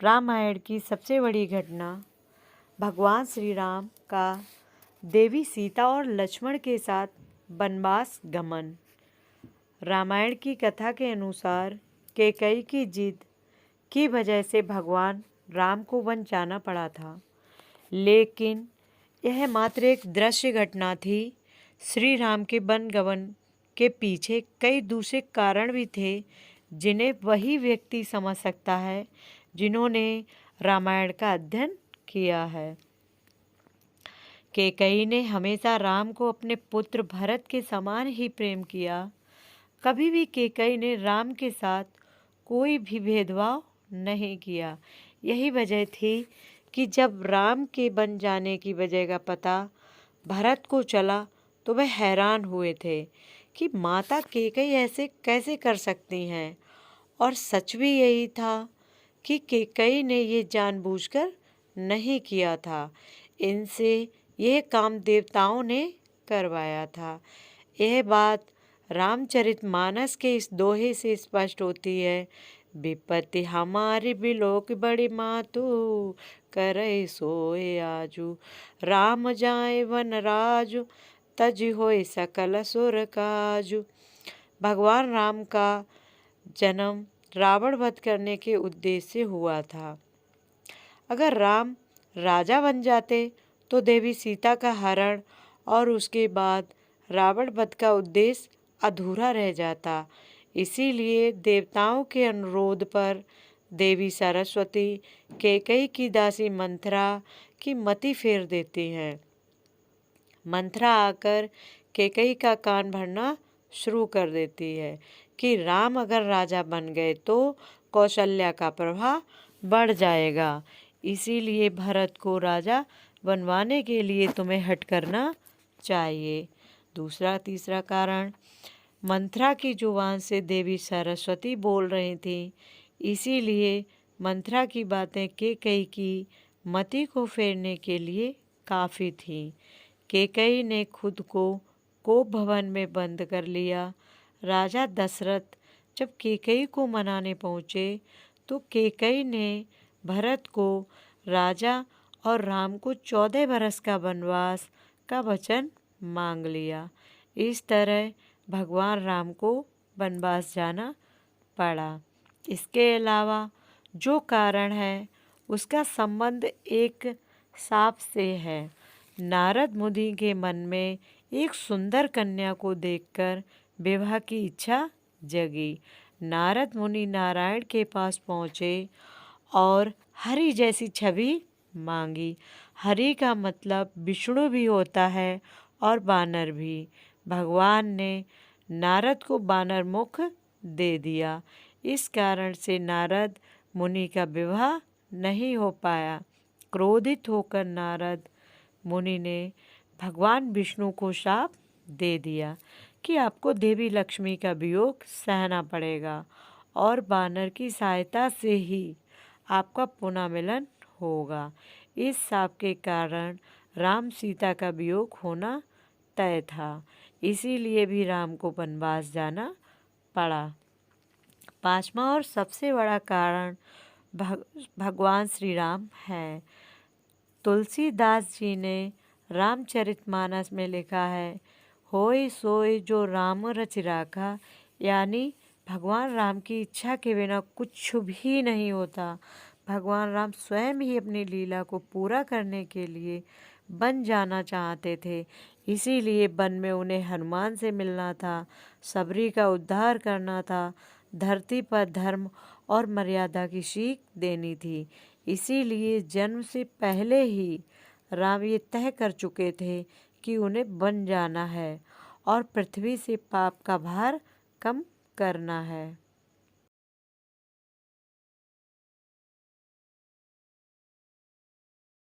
रामायण की सबसे बड़ी घटना भगवान श्री राम का देवी सीता और लक्ष्मण के साथ वनवास गमन। रामायण की कथा के अनुसार कैकेयी की जिद की वजह से भगवान राम को वन जाना पड़ा था, लेकिन यह मात्र एक दृश्य घटना थी। श्री राम के वन गमन के पीछे कई दूसरे कारण भी थे, जिन्हें वही व्यक्ति समझ सकता है जिन्होंने रामायण का अध्ययन किया है। कैकेयी ने हमेशा राम को अपने पुत्र भरत के समान ही प्रेम किया। कभी भी कैकेयी ने राम के साथ कोई भी भेदभाव नहीं किया। यही वजह थी कि जब राम के बन जाने की वजह का पता भरत को चला तो वह हैरान हुए थे कि माता कैकेयी ऐसे कैसे कर सकती हैं। और सच भी यही था कि कैकेयी ने ये जानबूझकर नहीं किया था, इनसे यह काम देवताओं ने करवाया था। यह बात रामचरितमानस के इस दोहे से स्पष्ट होती है। विपत्ति हमारी बिलोक बड़ी मातु, करे सोए आजू। राम जाए वन राजू, तज होए सकल सुर काजू। भगवान राम का जन्म रावण वध करने के उद्देश्य से हुआ था। अगर राम राजा बन जाते तो देवी सीता का हरण और उसके बाद रावण वध का उद्देश्य अधूरा रह जाता। इसीलिए देवताओं के अनुरोध पर देवी सरस्वती कैकेयी की दासी मंथरा की मति फेर देती हैं। मंथरा आकर कैकेयी का कान भरना शुरू कर देती है कि राम अगर राजा बन गए तो कौशल्या का प्रभाव बढ़ जाएगा, इसीलिए भरत को राजा बनवाने के लिए तुम्हें हट करना चाहिए। दूसरा तीसरा कारण, मंथरा की जुबान से देवी सरस्वती बोल रही थी, इसीलिए मंथरा की बातें कैकेयी की मति को फेरने के लिए काफ़ी थी। कैकेयी ने खुद को कोप भवन में बंद कर लिया। राजा दशरथ जब कैकेयी को मनाने पहुँचे तो कैकेयी ने भरत को राजा और राम को 14 बरस का वनवास का वचन मांग लिया। इस तरह भगवान राम को वनवास जाना पड़ा। इसके अलावा जो कारण है उसका संबंध एक सांप से है। नारद मुनि के मन में एक सुंदर कन्या को देखकर विवाह की इच्छा जगी। नारद मुनि नारायण के पास पहुँचे और हरि जैसी छवि मांगी। हरि का मतलब विष्णु भी होता है और वानर भी। भगवान ने नारद को वानर मुख दे दिया। इस कारण से नारद मुनि का विवाह नहीं हो पाया। क्रोधित होकर नारद मुनि ने भगवान विष्णु को शाप दे दिया कि आपको देवी लक्ष्मी का वियोग सहना पड़ेगा और वानर की सहायता से ही आपका पुनः मिलन होगा। इस शाप के कारण राम सीता का वियोग होना तय था, इसीलिए भी राम को वनवास जाना पड़ा। पांचवा और सबसे बड़ा कारण भगवान श्री राम है। तुलसीदास जी ने रामचरितमानस में लिखा है, होय सोय जो राम रच राखा, यानी भगवान राम की इच्छा के बिना कुछ भी नहीं होता। भगवान राम स्वयं ही अपनी लीला को पूरा करने के लिए वन जाना चाहते थे, इसीलिए वन में उन्हें हनुमान से मिलना था, सबरी का उद्धार करना था, धरती पर धर्म और मर्यादा की सीख देनी थी। इसीलिए जन्म से पहले ही राम ये तय कर चुके थे कि उन्हें वन जाना है और पृथ्वी से पाप का भार कम करना है।